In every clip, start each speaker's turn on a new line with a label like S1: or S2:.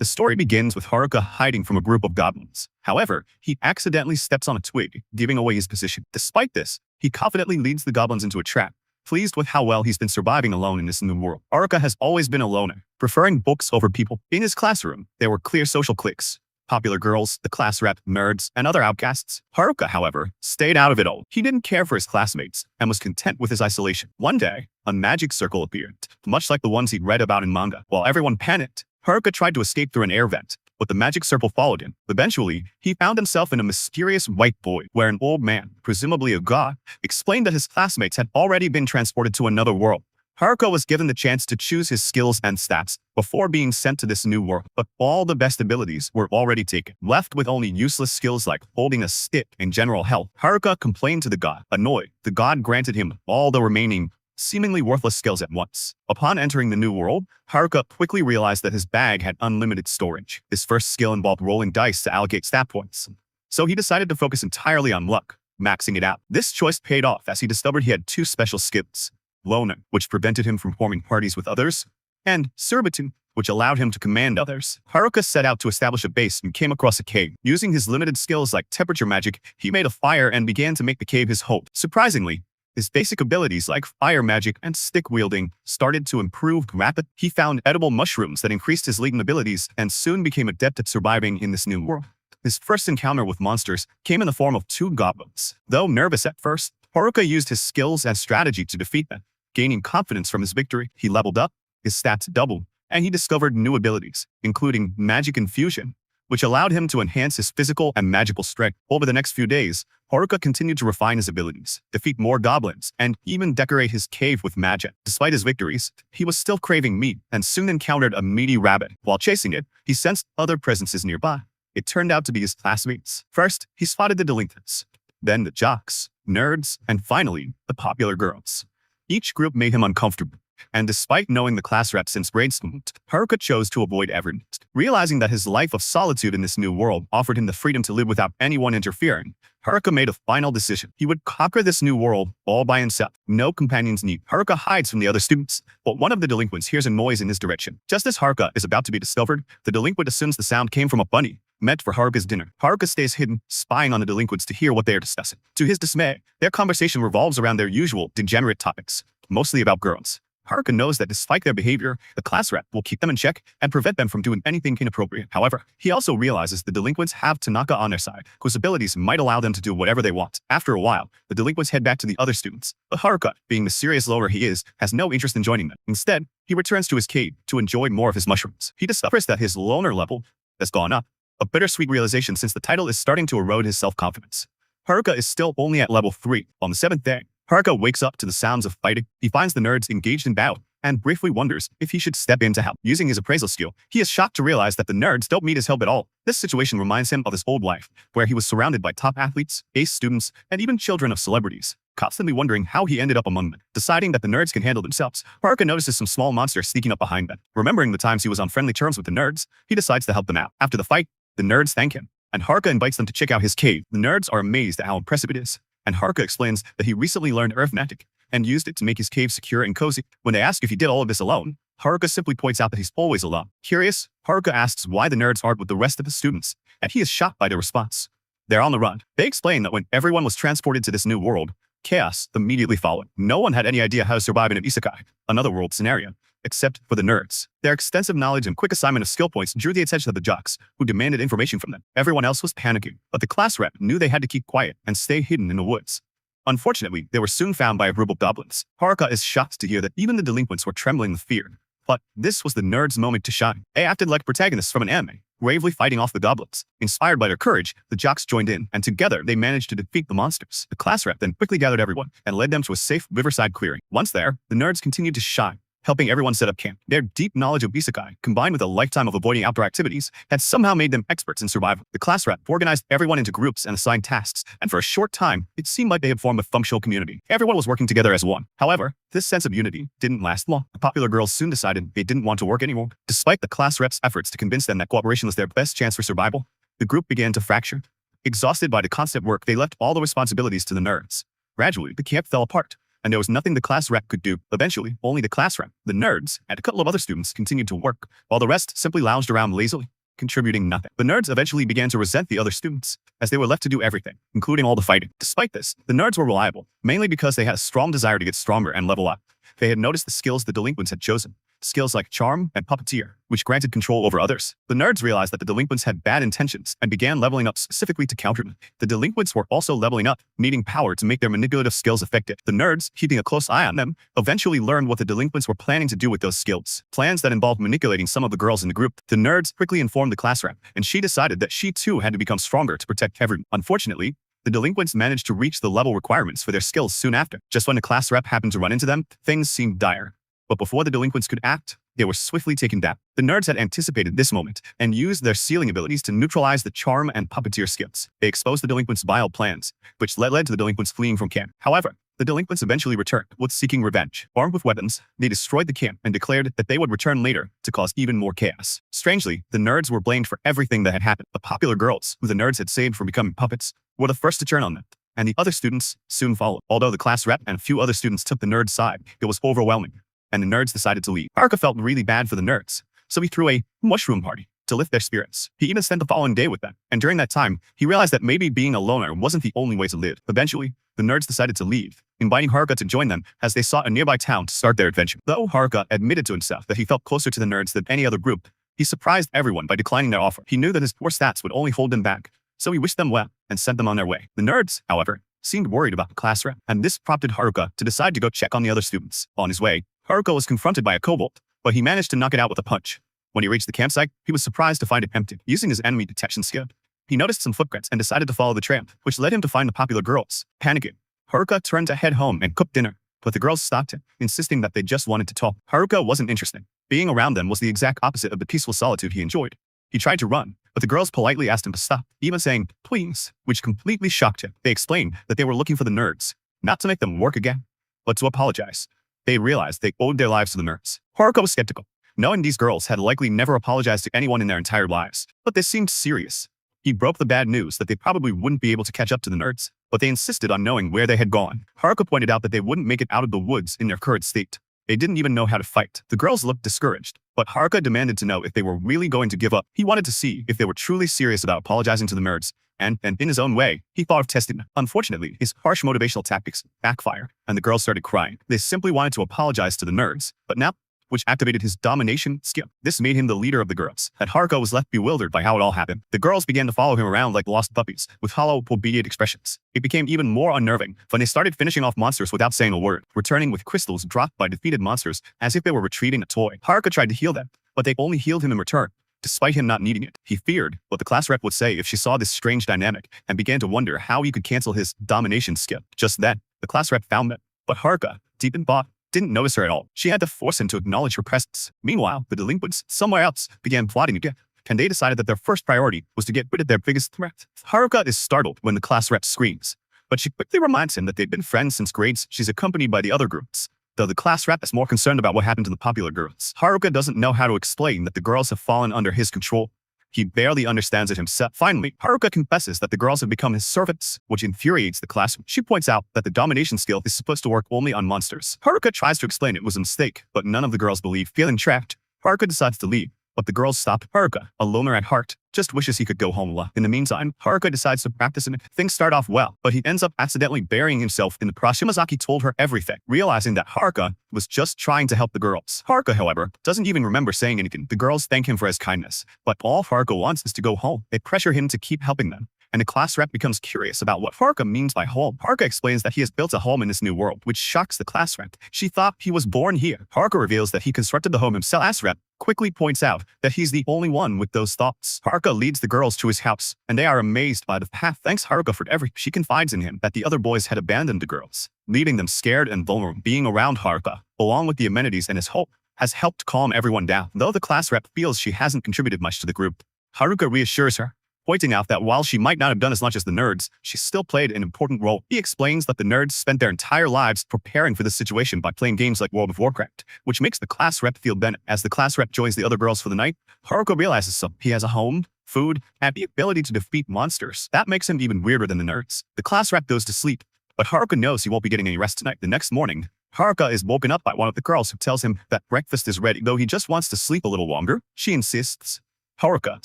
S1: The story begins with Haruka hiding from a group of goblins. However, he accidentally steps on a twig, giving away his position. Despite this, he confidently leads the goblins into a trap, pleased with how well he's been surviving alone in this new world. Haruka has always been a loner, preferring books over people. In his classroom, there were clear social cliques: popular girls, the class rep, nerds, and other outcasts. Haruka, however, stayed out of it all. He didn't care for his classmates and was content with his isolation. One day, a magic circle appeared, much like the ones he'd read about in manga. While everyone panicked, Haruka tried to escape through an air vent, but the magic circle followed him. Eventually, he found himself in a mysterious white void where an old man, presumably a god, explained that his classmates had already been transported to another world. Haruka was given the chance to choose his skills and stats before being sent to this new world, but all the best abilities were already taken. Left with only useless skills like holding a stick and general health, Haruka complained to the god. Annoyed, the god granted him all the remaining, seemingly worthless skills at once. Upon entering the new world, Haruka quickly realized that his bag had unlimited storage. His first skill involved rolling dice to allocate stat points, so he decided to focus entirely on luck, maxing it out. This choice paid off as he discovered he had two special skills: Loner, which prevented him from forming parties with others, and Servitude, which allowed him to command others. Haruka set out to establish a base and came across a cave. Using his limited skills like temperature magic, he made a fire and began to make the cave his home. Surprisingly, his basic abilities like fire magic and stick wielding started to improve rapidly. He found edible mushrooms that increased his latent abilities and soon became adept at surviving in this new world. His first encounter with monsters came in the form of two goblins. Though nervous at first, Haruka used his skills and strategy to defeat them. Gaining confidence from his victory, he leveled up, his stats doubled, and he discovered new abilities, including magic infusion, which allowed him to enhance his physical and magical strength. Over the next few days, Haruka continued to refine his abilities, defeat more goblins, and even decorate his cave with magic. Despite his victories, he was still craving meat and soon encountered a meaty rabbit. While chasing it, he sensed other presences nearby. It turned out to be his classmates. First, he spotted the delinquents, then the jocks, nerds, and finally, the popular girls. Each group made him uncomfortable, and despite knowing the class rep since grade school, Haruka chose to avoid everyone. Realizing that his life of solitude in this new world offered him the freedom to live without anyone interfering, Haruka made a final decision. He would conquer this new world all by himself. No companions needed. Haruka hides from the other students, but one of the delinquents hears a noise in his direction. Just as Haruka is about to be discovered, the delinquent assumes the sound came from a bunny meant for Haruka's dinner. Haruka stays hidden, spying on the delinquents to hear what they are discussing. To his dismay, their conversation revolves around their usual degenerate topics, mostly about girls. Haruka knows that despite their behavior, the class rep will keep them in check and prevent them from doing anything inappropriate. However, he also realizes the delinquents have Tanaka on their side, whose abilities might allow them to do whatever they want. After a while, the delinquents head back to the other students, but Haruka, being the serious loner he is, has no interest in joining them. Instead, he returns to his cave to enjoy more of his mushrooms. He discovers that his loner level has gone up, a bittersweet realization since the title is starting to erode his self-confidence. Haruka is still only at level 3. On the 7th day, Haruka wakes up to the sounds of fighting. He finds the nerds engaged in battle and briefly wonders if he should step in to help. Using his appraisal skill, he is shocked to realize that the nerds don't need his help at all. This situation reminds him of his old life, where he was surrounded by top athletes, ace students, and even children of celebrities, constantly wondering how he ended up among them. Deciding that the nerds can handle themselves, Haruka notices some small monsters sneaking up behind them. Remembering the times he was on friendly terms with the nerds, he decides to help them out. After the fight, the nerds thank him, and Haruka invites them to check out his cave. The nerds are amazed at how impressive it is, and Haruka explains that he recently learned arithmetic and used it to make his cave secure and cozy. When they ask if he did all of this alone, Haruka simply points out that he's always alone. Curious, Haruka asks why the nerds aren't with the rest of the students, and he is shocked by their response. They're on the run. They explain that when everyone was transported to this new world, chaos immediately followed. No one had any idea how to survive in an isekai, another world scenario, except for the nerds. Their extensive knowledge and quick assignment of skill points drew the attention of the jocks, who demanded information from them. Everyone else was panicking, but the class rep knew they had to keep quiet and stay hidden in the woods. Unfortunately, they were soon found by a group of goblins. Haruka is shocked to hear that even the delinquents were trembling with fear. But this was the nerds' moment to shine. They acted like protagonists from an anime, bravely fighting off the goblins. Inspired by their courage, the jocks joined in, and together they managed to defeat the monsters. The class rep then quickly gathered everyone and led them to a safe riverside clearing. Once there, the nerds continued to shine, helping everyone set up camp. Their deep knowledge of isekai, combined with a lifetime of avoiding outdoor activities, had somehow made them experts in survival. The class rep organized everyone into groups and assigned tasks, and for a short time, it seemed like they had formed a functional community. Everyone was working together as one. However, this sense of unity didn't last long. The popular girls soon decided they didn't want to work anymore. Despite the class rep's efforts to convince them that cooperation was their best chance for survival, the group began to fracture. Exhausted by the constant work, they left all the responsibilities to the nerds. Gradually, the camp fell apart, and there was nothing the class rep could do. Eventually, only the class rep, the nerds, and a couple of other students continued to work, while the rest simply lounged around lazily, contributing nothing. The nerds eventually began to resent the other students, as they were left to do everything, including all the fighting. Despite this, the nerds were reliable, mainly because they had a strong desire to get stronger and level up. They had noticed the skills the delinquents had chosen, skills like charm and puppeteer, which granted control over others. The nerds realized that the delinquents had bad intentions and began leveling up specifically to counter them. The delinquents were also leveling up, needing power to make their manipulative skills effective. The nerds, keeping a close eye on them, eventually learned what the delinquents were planning to do with those skills. Plans that involved manipulating some of the girls in the group. The nerds quickly informed the class rep, and she decided that she too had to become stronger to protect everyone. Unfortunately, the delinquents managed to reach the level requirements for their skills soon after. Just when the class rep happened to run into them, things seemed dire. But before the delinquents could act, they were swiftly taken down. The nerds had anticipated this moment and used their sealing abilities to neutralize the charm and puppeteer skills. They exposed the delinquents' vile plans, which led to the delinquents fleeing from camp. However, the delinquents eventually returned, with seeking revenge. Armed with weapons, they destroyed the camp and declared that they would return later to cause even more chaos. Strangely, the nerds were blamed for everything that had happened. The popular girls, who the nerds had saved from becoming puppets, were the first to turn on them, and the other students soon followed. Although the class rep and a few other students took the nerds' side, it was overwhelming, and the nerds decided to leave. Haruka felt really bad for the nerds, so he threw a mushroom party to lift their spirits. He even spent the following day with them, and during that time, he realized that maybe being a loner wasn't the only way to live. Eventually, the nerds decided to leave, inviting Haruka to join them as they sought a nearby town to start their adventure. Though Haruka admitted to himself that he felt closer to the nerds than any other group, he surprised everyone by declining their offer. He knew that his poor stats would only hold him back, so he wished them well and sent them on their way. The nerds, however, seemed worried about the class rep, and this prompted Haruka to decide to go check on the other students. On his way, Haruka was confronted by a kobold, but he managed to knock it out with a punch. When he reached the campsite, he was surprised to find it empty. Using his enemy detection skill, he noticed some footprints and decided to follow the trail, which led him to find the popular girls. Panicking, Haruka turned to head home and cook dinner, but the girls stopped him, insisting that they just wanted to talk. Haruka wasn't interested. Being around them was the exact opposite of the peaceful solitude he enjoyed. He tried to run, but the girls politely asked him to stop, even saying, "Please," which completely shocked him. They explained that they were looking for the nerds, not to make them work again, but to apologize. They realized they owed their lives to the nerds. Haruka was skeptical, knowing these girls had likely never apologized to anyone in their entire lives, but this seemed serious. He broke the bad news that they probably wouldn't be able to catch up to the nerds, but they insisted on knowing where they had gone. Haruka pointed out that they wouldn't make it out of the woods in their current state. They didn't even know how to fight. The girls looked discouraged, but Haruka demanded to know if they were really going to give up. He wanted to see if they were truly serious about apologizing to the nerds, and in his own way, he thought of testing them. Unfortunately, his harsh motivational tactics backfired, and the girls started crying. They simply wanted to apologize to the nerds, but now, which activated his domination skill. This made him the leader of the girls, and Haruka was left bewildered by how it all happened. The girls began to follow him around like lost puppies, with hollow, obedient expressions. It became even more unnerving when they started finishing off monsters without saying a word, returning with crystals dropped by defeated monsters as if they were retrieving a toy. Haruka tried to heal them, but they only healed him in return, despite him not needing it. He feared what the class rep would say if she saw this strange dynamic, and began to wonder how he could cancel his domination skill. Just then, the class rep found them, but Haruka, deep in thought, didn't notice her at all. She had to force him to acknowledge her presence. Meanwhile, the delinquents, somewhere else, began plotting again, and they decided that their first priority was to get rid of their biggest threat. Haruka is startled when the class rep screams, but she quickly reminds him that they've been friends since grades. She's accompanied by the other groups, though the class rep is more concerned about what happened to the popular girls. Haruka doesn't know how to explain that the girls have fallen under his control. He barely understands it himself. Finally, Haruka confesses that the girls have become his servants, which infuriates the class. She points out that the domination skill is supposed to work only on monsters. Haruka tries to explain it was a mistake, but none of the girls believe. Feeling trapped, Haruka decides to leave, but the girls stop. Haruka, a loner at heart, just wishes he could go home alone. In the meantime, Haruka decides to practice and things start off well, but he ends up accidentally burying himself in the process. Shimazaki told her everything, realizing that Haruka was just trying to help the girls. Haruka, however, doesn't even remember saying anything. The girls thank him for his kindness, but all Haruka wants is to go home. They pressure him to keep helping them, and the class rep becomes curious about what Haruka means by home. Haruka explains that he has built a home in this new world, which shocks the class rep. She thought he was born here. Haruka reveals that he constructed the home himself. Class rep quickly points out that he's the only one with those thoughts. Haruka leads the girls to his house, and they are amazed by the path. Thanks Haruka for everything. She confides in him that the other boys had abandoned the girls, leaving them scared and vulnerable. Being around Haruka, along with the amenities and his hope, has helped calm everyone down. Though the class rep feels she hasn't contributed much to the group, Haruka reassures her, pointing out that while she might not have done as much as the nerds, she still played an important role. He explains that the nerds spent their entire lives preparing for this situation by playing games like World of Warcraft, which makes the class rep feel better. As the class rep joins the other girls for the night, Haruka realizes something. He has a home, food, and the ability to defeat monsters. That makes him even weirder than the nerds. The class rep goes to sleep, But Haruka knows he won't be getting any rest tonight. The next morning, Haruka is woken up by one of the girls who tells him that breakfast is ready, though he just wants to sleep a little longer. She insists. Haruka,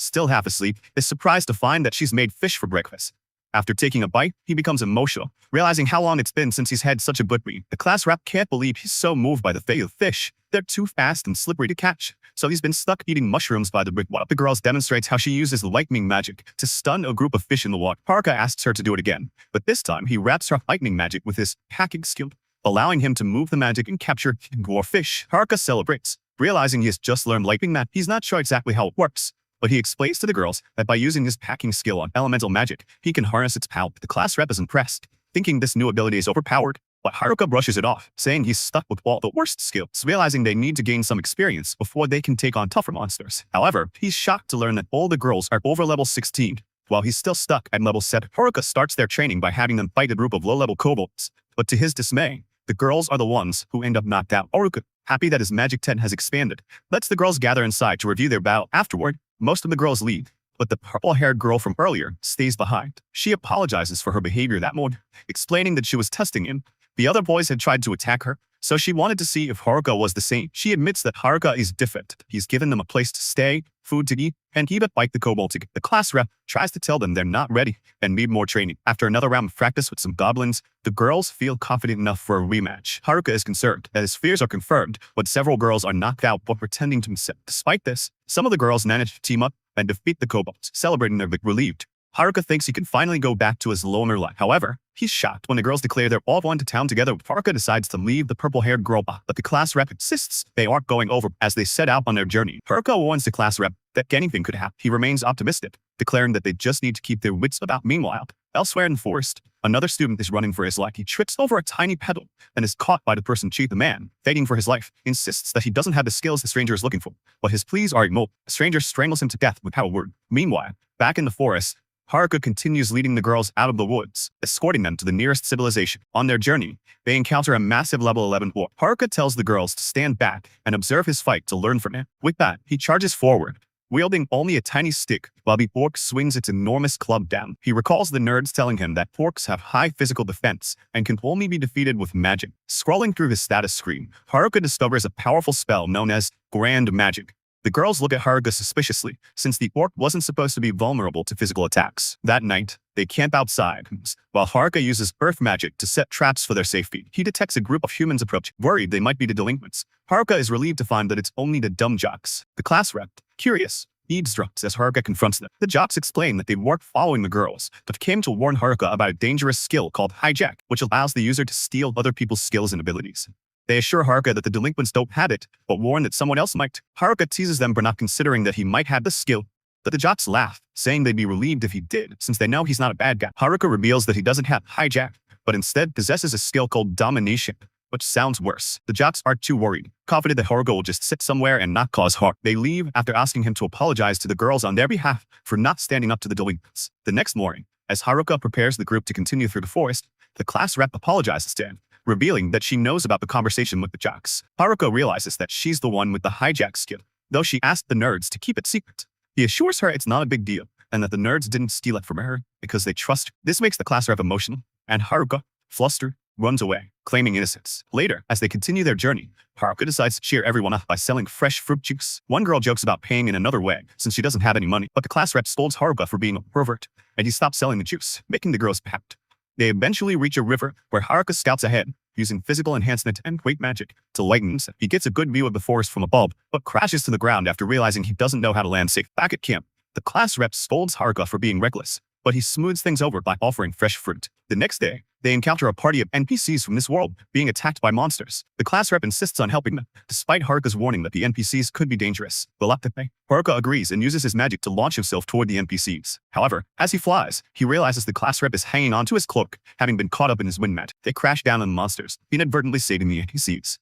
S1: still half asleep, is surprised to find that she's made fish for breakfast. After taking a bite, he becomes emotional, realizing how long it's been since he's had such a good meal. The class rep can't believe he's so moved by the fate of fish. They're too fast and slippery to catch, so he's been stuck eating mushrooms by the brick. One of the girls demonstrates how she uses lightning magic to stun a group of fish in the water. Haruka asks her to do it again, but this time he wraps her lightning magic with his hacking skill, allowing him to move the magic and capture more fish. Haruka celebrates, realizing he has just learned lightning magic. He's not sure exactly how it works, but he explains to the girls that by using his packing skill on elemental magic, he can harness its power. The class rep is impressed, thinking this new ability is overpowered, but Haruka brushes it off, saying he's stuck with all the worst skills, realizing they need to gain some experience before they can take on tougher monsters. However, he's shocked to learn that all the girls are over level 16, while he's still stuck at level 7. Haruka starts their training by having them fight a group of low-level kobolds, but to his dismay, the girls are the ones who end up knocked out. Haruka, happy that his magic tent has expanded, lets the girls gather inside to review their battle. Afterward, most of the girls leave, but the purple-haired girl from earlier stays behind. She apologizes for her behavior that morning, explaining that she was testing him. The other boys had tried to attack her, so she wanted to see if Haruka was the same. She admits that Haruka is different. He's given them a place to stay, food to eat, and even fight the kobold to get. The class rep tries to tell them they're not ready and need more training. After another round of practice with some goblins, the girls feel confident enough for a rematch. Haruka is concerned that his fears are confirmed, but several girls are knocked out while pretending to himself. Despite this, some of the girls manage to team up and defeat the kobolds, celebrating their victory. Relieved, Haruka thinks he can finally go back to his loner life. However, he's shocked when the girls declare they're all going to town together. Haruka decides to leave the purple-haired girl behind, but the class rep insists they aren't going over as they set out on their journey. Haruka warns the class rep that anything could happen. He remains optimistic, declaring that they just need to keep their wits about. Meanwhile, elsewhere in the forest, another student is running for his life. He trips over a tiny petal and is caught by the person cheat. The man, fighting for his life, insists that he doesn't have the skills the stranger is looking for, but his pleas are ignored. The stranger strangles him to death without a word. Meanwhile, back in the forest, Haruka continues leading the girls out of the woods, escorting them to the nearest civilization. On their journey, they encounter a massive level 11 orc. Haruka tells the girls to stand back and observe his fight to learn from him. With that, he charges forward, wielding only a tiny stick, while the orc swings its enormous club down. He recalls the nerds telling him that orcs have high physical defense and can only be defeated with magic. Scrolling through his status screen, Haruka discovers a powerful spell known as Grand Magic. The girls look at Haruka suspiciously, since the orc wasn't supposed to be vulnerable to physical attacks. That night, they camp outside, while Haruka uses earth magic to set traps for their safety. He detects a group of humans approaching, worried they might be the delinquents. Haruka is relieved to find that it's only the dumb jocks. The class rep, curious, eavesdrops as Haruka confronts them. The jocks explain that they weren't following the girls, but came to warn Haruka about a dangerous skill called hijack, which allows the user to steal other people's skills and abilities. They assure Haruka that the delinquents don't have it, but warn that someone else might. Haruka teases them for not considering that he might have the skill, but the jocks laugh, saying they'd be relieved if he did, since they know he's not a bad guy. Haruka reveals that he doesn't have hijack, but instead possesses a skill called domination, which sounds worse. The jocks aren't too worried, confident that Haruka will just sit somewhere and not cause harm. They leave after asking him to apologize to the girls on their behalf for not standing up to the delinquents. The next morning, as Haruka prepares the group to continue through the forest, the class rep apologizes to him, revealing that she knows about the conversation with the jocks. Haruka realizes that she's the one with the hijack skill, though she asked the nerds to keep it secret. He assures her it's not a big deal, and that the nerds didn't steal it from her because they trust her. This makes the class rep emotional, and Haruka, flustered, runs away, claiming innocence. Later, as they continue their journey, Haruka decides to cheer everyone up by selling fresh fruit juice. One girl jokes about paying in another way, since she doesn't have any money, but the class rep scolds Haruka for being a pervert, and he stops selling the juice, making the girls packed. They eventually reach a river where Haruka scouts ahead, using physical enhancement and weight magic to lighten himself. He gets a good view of the forest from above, but crashes to the ground after realizing he doesn't know how to land safe. Back at camp, the class rep scolds Haruka for being reckless, but he smooths things over by offering fresh fruit. The next day, they encounter a party of NPCs from this world being attacked by monsters. The class rep insists on helping them, despite Haruka's warning that the NPCs could be dangerous. Reluctantly, Haruka agrees and uses his magic to launch himself toward the NPCs. However, as he flies, he realizes the class rep is hanging onto his cloak, having been caught up in his wind mat. They crash down on the monsters, inadvertently saving the NPCs.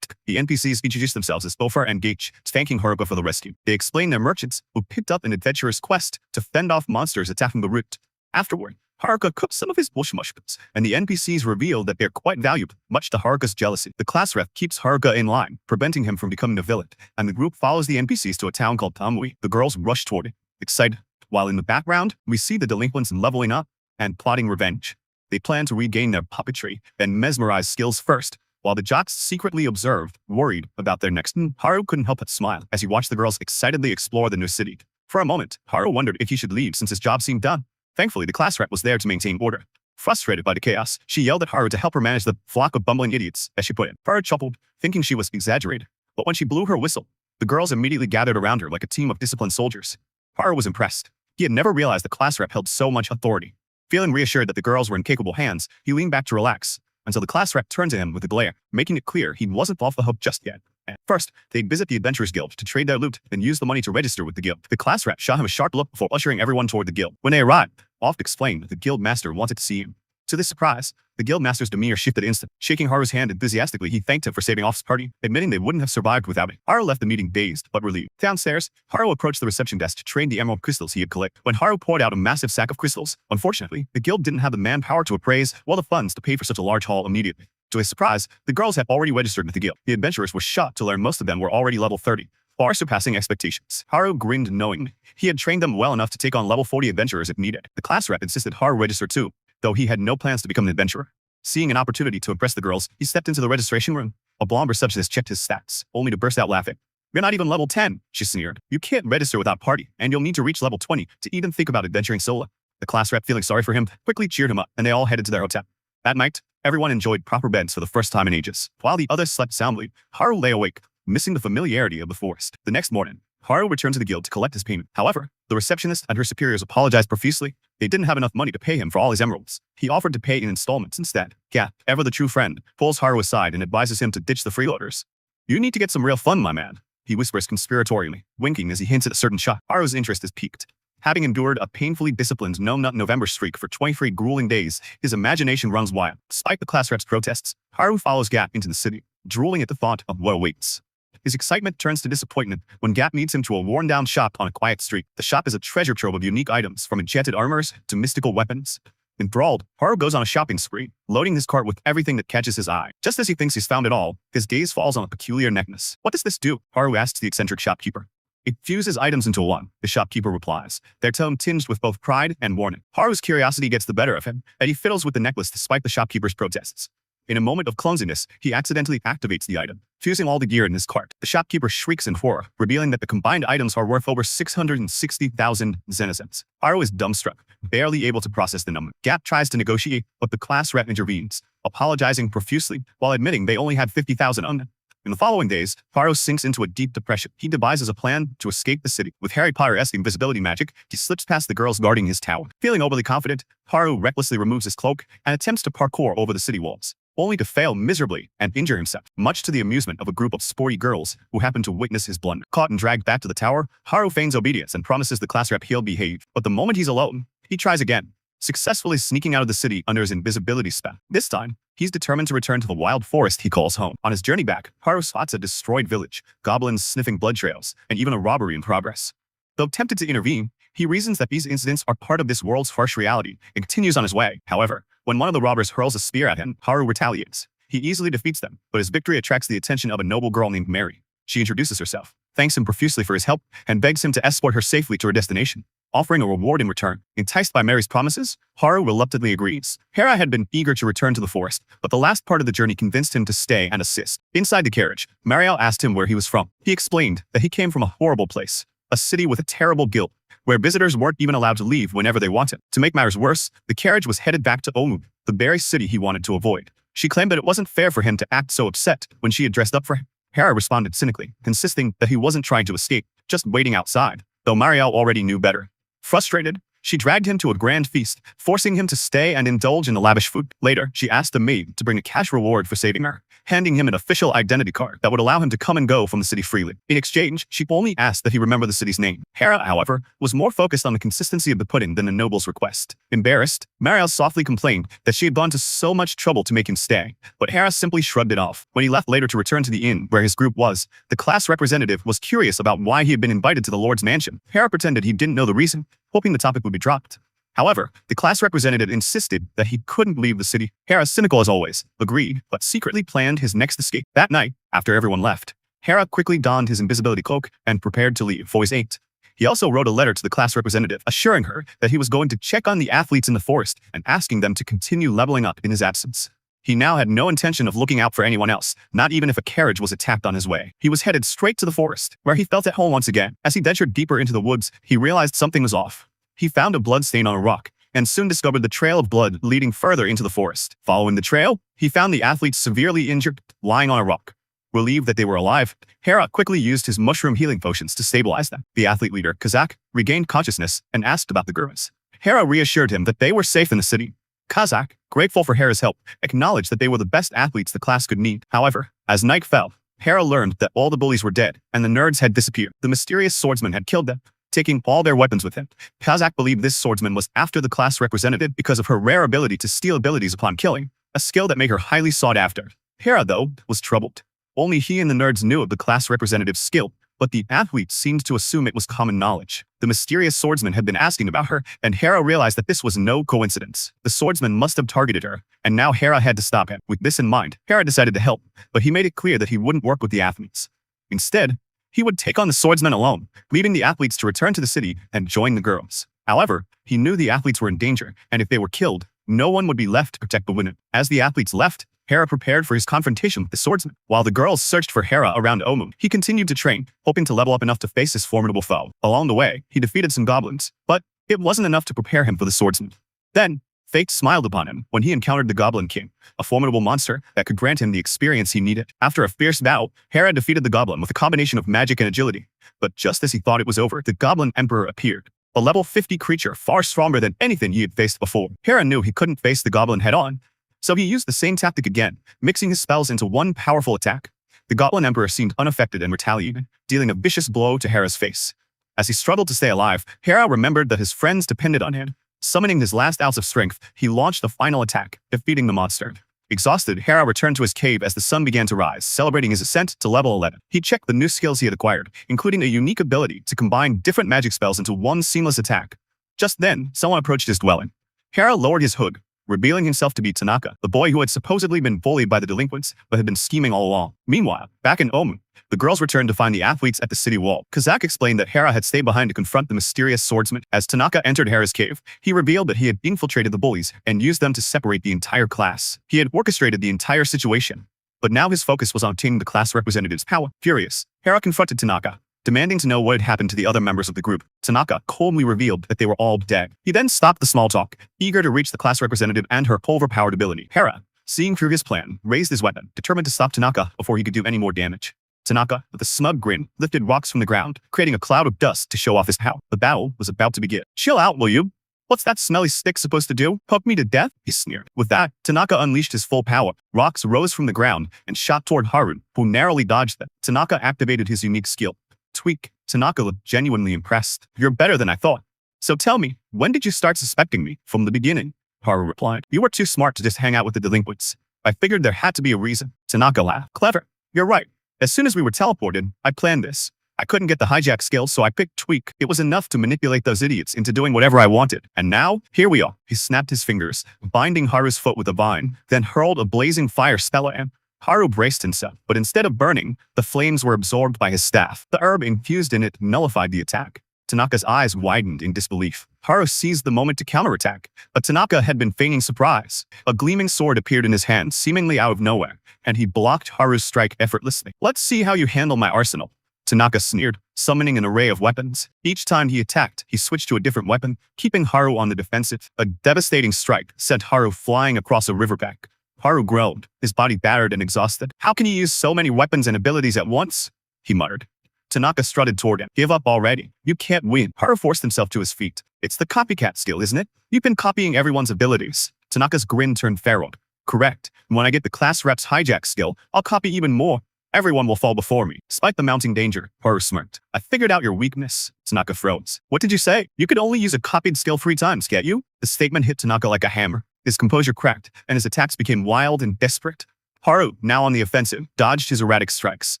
S1: The NPCs introduce themselves as Bofar and Gage, thanking Haruka for the rescue. They explain they're merchants who picked up an adventurous quest to fend off monsters attacking the route. Afterward, Haruka cooks some of his bush mushrooms, and the NPCs reveal that they're quite valuable, much to Haruka's jealousy. The class rep keeps Haruka in line, preventing him from becoming a villain, and the group follows the NPCs to a town called Tamui. The girls rush toward it, excited, while in the background, we see the delinquents leveling up and plotting revenge. They planned to regain their puppetry and mesmerize skills first, while the jocks secretly observed, worried about their next move. Haru couldn't help but smile as he watched the girls excitedly explore the new city. For a moment, Haru wondered if he should leave since his job seemed done. Thankfully, the class rep was there to maintain order. Frustrated by the chaos, she yelled at Haru to help her manage the flock of bumbling idiots, as she put it. Haru chuckled, thinking she was exaggerated. But when she blew her whistle, the girls immediately gathered around her like a team of disciplined soldiers. Haru was impressed. He had never realized the class rep held so much authority. Feeling reassured that the girls were in capable hands, he leaned back to relax, until the class rep turned to him with a glare, making it clear he wasn't off the hook just yet. First, they'd visit the Adventurers Guild to trade their loot and use the money to register with the guild. The class rep shot him a sharp look before ushering everyone toward the guild. When they arrived, Oft explained that the guild master wanted to see him. To this surprise, the guild master's demeanor shifted instantly. Shaking Haru's hand enthusiastically, he thanked him for saving Off's party, admitting they wouldn't have survived without it. Haru left the meeting dazed but relieved. Downstairs, Haru approached the reception desk to trade the emerald crystals he had collected. When Haru poured out a massive sack of crystals, unfortunately, the guild didn't have the manpower to appraise or the funds to pay for such a large haul immediately. To his surprise, the girls had already registered with the guild. The adventurers were shocked to learn most of them were already level 30, far surpassing expectations. Haru grinned knowingly. He had trained them well enough to take on level 40 adventurers if needed. The class rep insisted Haru register too, though he had no plans to become an adventurer. Seeing an opportunity to impress the girls, he stepped into the registration room. A blonde receptionist checked his stats, only to burst out laughing. "You're not even level 10, she sneered. "You can't register without party, and you'll need to reach level 20 to even think about adventuring solo." The class rep, feeling sorry for him, quickly cheered him up, and they all headed to their hotel. That night, everyone enjoyed proper beds for the first time in ages. While the others slept soundly, Haru lay awake, missing the familiarity of the forest. The next morning, Haru returned to the guild to collect his payment. However, the receptionist and her superiors apologized profusely. They didn't have enough money to pay him for all his emeralds. He offered to pay in installments instead. Gap, ever the true friend, pulls Haru aside and advises him to ditch the freeloaders. "You need to get some real fun, my man," he whispers conspiratorially, winking as he hints at a certain shot. Haru's interest is piqued. Having endured a painfully disciplined no-nut November streak for 23 grueling days, his imagination runs wild. Despite the class rep's protests, Haru follows Gap into the city, drooling at the thought of what awaits. His excitement turns to disappointment when Gap leads him to a worn-down shop on a quiet street. The shop is a treasure trove of unique items, from enchanted armors to mystical weapons. Enthralled, Haru goes on a shopping spree, loading his cart with everything that catches his eye. Just as he thinks he's found it all, his gaze falls on a peculiar necklace. "What does this do?" Haru asks the eccentric shopkeeper. "It fuses items into one," the shopkeeper replies, their tone tinged with both pride and warning. Haru's curiosity gets the better of him, and he fiddles with the necklace despite the shopkeeper's protests. In a moment of clumsiness, he accidentally activates the item, fusing all the gear in his cart. The shopkeeper shrieks in horror, revealing that the combined items are worth over 660,000 zenizens. Haru is dumbstruck, barely able to process the number. Gap tries to negotiate, but the class rep intervenes, apologizing profusely while admitting they only had 50,000 on them. In the following days, Haru sinks into a deep depression. He devises a plan to escape the city. With Harry Potter-esque invisibility magic, he slips past the girls guarding his tower. Feeling overly confident, Haru recklessly removes his cloak and attempts to parkour over the city walls, only to fail miserably and injure himself, much to the amusement of a group of sporty girls who happen to witness his blunder. Caught and dragged back to the tower, Haru feigns obedience and promises the class rep he'll behave. But the moment he's alone, he tries again, successfully sneaking out of the city under his invisibility spell. This time, he's determined to return to the wild forest he calls home. On his journey back, Haru spots a destroyed village, goblins sniffing blood trails, and even a robbery in progress. Though tempted to intervene, he reasons that these incidents are part of this world's harsh reality and continues on his way. However, when one of the robbers hurls a spear at him, Haru retaliates. He easily defeats them, but his victory attracts the attention of a noble girl named Mary. She introduces herself, thanks him profusely for his help, and begs him to escort her safely to her destination, offering a reward in return. Enticed by Mary's promises, Haru reluctantly agrees. Hera had been eager to return to the forest, but the last part of the journey convinced him to stay and assist. Inside the carriage, Mariel asked him where he was from. He explained that he came from a horrible place, a city with a terrible guild, where visitors weren't even allowed to leave whenever they wanted. To make matters worse, the carriage was headed back to Omu, the very city he wanted to avoid. She claimed that it wasn't fair for him to act so upset when she had dressed up for him. Hera responded cynically, insisting that he wasn't trying to escape, just waiting outside, though Mariel already knew better. Frustrated, she dragged him to a grand feast, forcing him to stay and indulge in the lavish food. Later, she asked the maid to bring a cash reward for saving her, handing him an official identity card that would allow him to come and go from the city freely. In exchange, she only asked that he remember the city's name. Hera, however, was more focused on the consistency of the pudding than the noble's request. Embarrassed, Mariel softly complained that she had gone to so much trouble to make him stay, but Hera simply shrugged it off. When he left later to return to the inn where his group was, the class representative was curious about why he had been invited to the Lord's mansion. Hera pretended he didn't know the reason, hoping the topic would be dropped. However, the class representative insisted that he couldn't leave the city. Hera, cynical as always, agreed, but secretly planned his next escape. That night, after everyone left, Hera quickly donned his invisibility cloak and prepared to leave. For his 8. He also wrote a letter to the class representative, assuring her that he was going to check on the athletes in the forest and asking them to continue leveling up in his absence. He now had no intention of looking out for anyone else, not even if a carriage was attacked on his way. He was headed straight to the forest, where he felt at home once again. As he ventured deeper into the woods, he realized something was off. He found a blood stain on a rock, and soon discovered the trail of blood leading further into the forest. Following the trail, he found the athletes severely injured, lying on a rock. Relieved that they were alive, Hera quickly used his mushroom healing potions to stabilize them. The athlete leader, Kazak, regained consciousness and asked about the gurus. Hera reassured him that they were safe in the city. Kazak, grateful for Hera's help, acknowledged that they were the best athletes the class could need. However, as night fell, Hera learned that all the bullies were dead and the nerds had disappeared. The mysterious swordsman had killed them, taking all their weapons with him. Kazak believed this swordsman was after the class representative because of her rare ability to steal abilities upon killing, a skill that made her highly sought after. Hera, though, was troubled. Only he and the nerds knew of the class representative's skill, but the athletes seemed to assume it was common knowledge. The mysterious swordsman had been asking about her, and Hera realized that this was no coincidence. The swordsman must have targeted her, and now Hera had to stop him. With this in mind, Hera decided to help, but he made it clear that he wouldn't work with the athletes. Instead, he would take on the swordsman alone, leaving the athletes to return to the city and join the girls. However, he knew the athletes were in danger, and if they were killed, no one would be left to protect the women. As the athletes left, Hera prepared for his confrontation with the swordsman. While the girls searched for Hera around Omu, he continued to train, hoping to level up enough to face his formidable foe. Along the way, he defeated some goblins, but it wasn't enough to prepare him for the swordsman. Then, fate smiled upon him when he encountered the Goblin King, a formidable monster that could grant him the experience he needed. After a fierce battle, Hera defeated the goblin with a combination of magic and agility. But just as he thought it was over, the Goblin Emperor appeared, a level 50 creature far stronger than anything he had faced before. Hera knew he couldn't face the goblin head-on, so he used the same tactic again, mixing his spells into one powerful attack. The Goblin Emperor seemed unaffected and retaliated, dealing a vicious blow to Hera's face. As he struggled to stay alive, Hera remembered that his friends depended on him. Summoning his last ounce of strength, he launched a final attack, defeating the monster. Exhausted, Hera returned to his cave as the sun began to rise, celebrating his ascent to level 11. He checked the new skills he had acquired, including a unique ability to combine different magic spells into one seamless attack. Just then, someone approached his dwelling. Hera lowered his hood, revealing himself to be Tanaka, the boy who had supposedly been bullied by the delinquents but had been scheming all along. Meanwhile, back in Omu, the girls returned to find the athletes at the city wall. Kazak explained that Hera had stayed behind to confront the mysterious swordsman. As Tanaka entered Hera's cave, he revealed that he had infiltrated the bullies and used them to separate the entire class. He had orchestrated the entire situation, but now his focus was on obtaining the class representative's power. Furious, Hera confronted Tanaka, demanding to know what had happened to the other members of the group. Tanaka coldly revealed that they were all dead. He then stopped the small talk, eager to reach the class representative and her overpowered ability. Hera, seeing through his plan, raised his weapon, determined to stop Tanaka before he could do any more damage. Tanaka, with a smug grin, lifted rocks from the ground, creating a cloud of dust to show off his power. The battle was about to begin. "Chill out, will you? What's that smelly stick supposed to do? Poke me to death?" he sneered. With that, Tanaka unleashed his full power. Rocks rose from the ground and shot toward HAREM, who narrowly dodged them. Tanaka activated his unique skill, Tweak. Tanaka looked genuinely impressed. "You're better than I thought. So tell me, when did you start suspecting me?" "From the beginning," HAREM replied. "You were too smart to just hang out with the delinquents. I figured there had to be a reason." Tanaka laughed. "Clever. You're right. As soon as we were teleported, I planned this. I couldn't get the hijack skill, so I picked Tweak. It was enough to manipulate those idiots into doing whatever I wanted. And now, here we are." He snapped his fingers, binding Haru's foot with a vine, then hurled a blazing fire spell at him. Haru braced himself, but instead of burning, the flames were absorbed by his staff. The herb infused in it nullified the attack. Tanaka's eyes widened in disbelief. Haru seized the moment to counterattack, but Tanaka had been feigning surprise. A gleaming sword appeared in his hand, seemingly out of nowhere, and he blocked Haru's strike effortlessly. "Let's see how you handle my arsenal," Tanaka sneered, summoning an array of weapons. Each time he attacked, he switched to a different weapon, keeping Haru on the defensive. A devastating strike sent Haru flying across a riverbank. Haru groaned, his body battered and exhausted. "How can you use so many weapons and abilities at once?" he muttered. Tanaka strutted toward him. "Give up already. You can't win." Haru forced himself to his feet. "It's the copycat skill, isn't it? You've been copying everyone's abilities." Tanaka's grin turned feral. "Correct. When I get the class rep's hijack skill, I'll copy even more. Everyone will fall before me." Despite the mounting danger, Haru smirked. "I figured out your weakness." Tanaka froze. "What did you say? You could only use a copied skill 3 times, can't you?" The statement hit Tanaka like a hammer. His composure cracked, and his attacks became wild and desperate. Haru, now on the offensive, dodged his erratic strikes.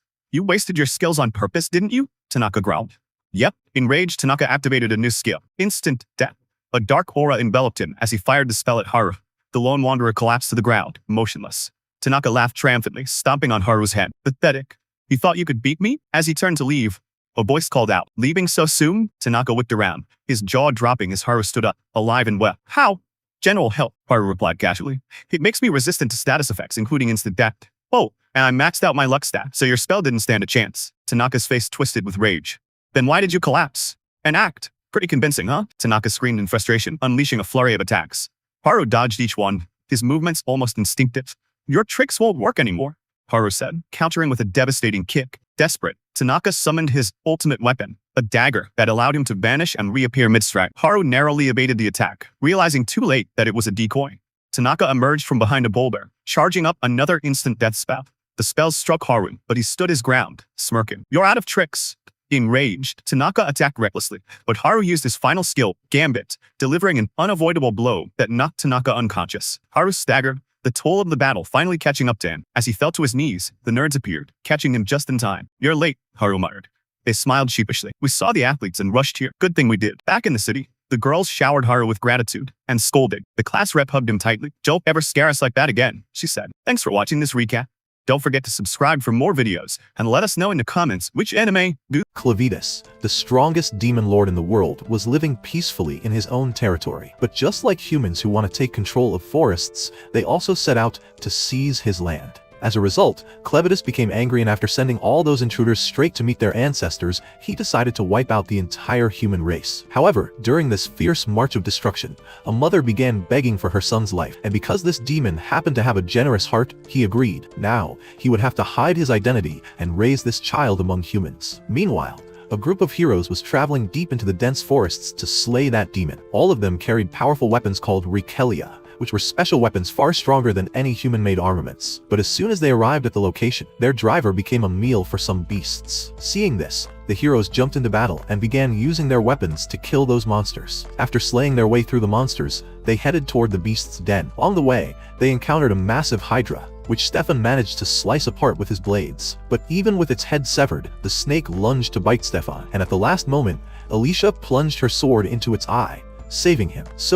S1: "You wasted your skills on purpose, didn't you?" Tanaka growled. "Yep." Enraged, Tanaka activated a new skill, Instant Death. A dark aura enveloped him as he fired the spell at Haru. The lone wanderer collapsed to the ground, motionless. Tanaka laughed triumphantly, stomping on Haru's head. "Pathetic. You thought you could beat me?" As he turned to leave, A voice called out. Leaving so soon? Tanaka whipped around, his jaw dropping as Haru stood up, alive and well. How? General help, Haru replied casually. It makes me resistant to status effects, including instant death. Oh, and I maxed out my luck stat, so your spell didn't stand a chance. Tanaka's face twisted with rage. Then why did you collapse? An act. Pretty convincing, huh? Tanaka screamed in frustration, unleashing a flurry of attacks. Haru dodged each one, his movements almost instinctive. Your tricks won't work anymore, Haru said, countering with a devastating kick. Desperate, Tanaka summoned his ultimate weapon, a dagger that allowed him to vanish and reappear mid-strike. Haru narrowly evaded the attack, realizing too late that it was a decoy. Tanaka emerged from behind a boulder, charging up another instant death spell. The spell struck Haru, but he stood his ground, smirking. You're out of tricks. Enraged, Tanaka attacked recklessly, but Haru used his final skill, Gambit, delivering an unavoidable blow that knocked Tanaka unconscious. Haru staggered, the toll of the battle finally catching up to him. As he fell to his knees, the nerds appeared, catching him just in time. You're late, Haru muttered. They smiled sheepishly. We saw the athletes and rushed here. Good thing we did. Back in the city, the girls showered Haru with gratitude and scolded. The class rep hugged him tightly. Don't ever scare us like that again, she said. Thanks for watching this recap. Don't forget to subscribe for more videos, and let us know in the comments which anime do.
S2: Clavitas, the strongest demon lord in the world, was living peacefully in his own territory. But just like humans who want to take control of forests, they also set out to seize his land. As a result, Clavitas became angry, and after sending all those intruders straight to meet their ancestors, he decided to wipe out the entire human race. However, during this fierce march of destruction, a mother began begging for her son's life, and because this demon happened to have a generous heart, he agreed. Now, he would have to hide his identity and raise this child among humans. Meanwhile, a group of heroes was traveling deep into the dense forests to slay that demon. All of them carried powerful weapons called Rekelia, which were special weapons far stronger than any human-made armaments. But as soon as they arrived at the location, their driver became a meal for some beasts. Seeing this, the heroes jumped into battle and began using their weapons to kill those monsters. After slaying their way through the monsters, they headed toward the beast's den. Along the way, they encountered a massive hydra, which Stefan managed to slice apart with his blades. But even with its head severed, the snake lunged to bite Stefan, and at the last moment, Alicia plunged her sword into its eye, saving him. So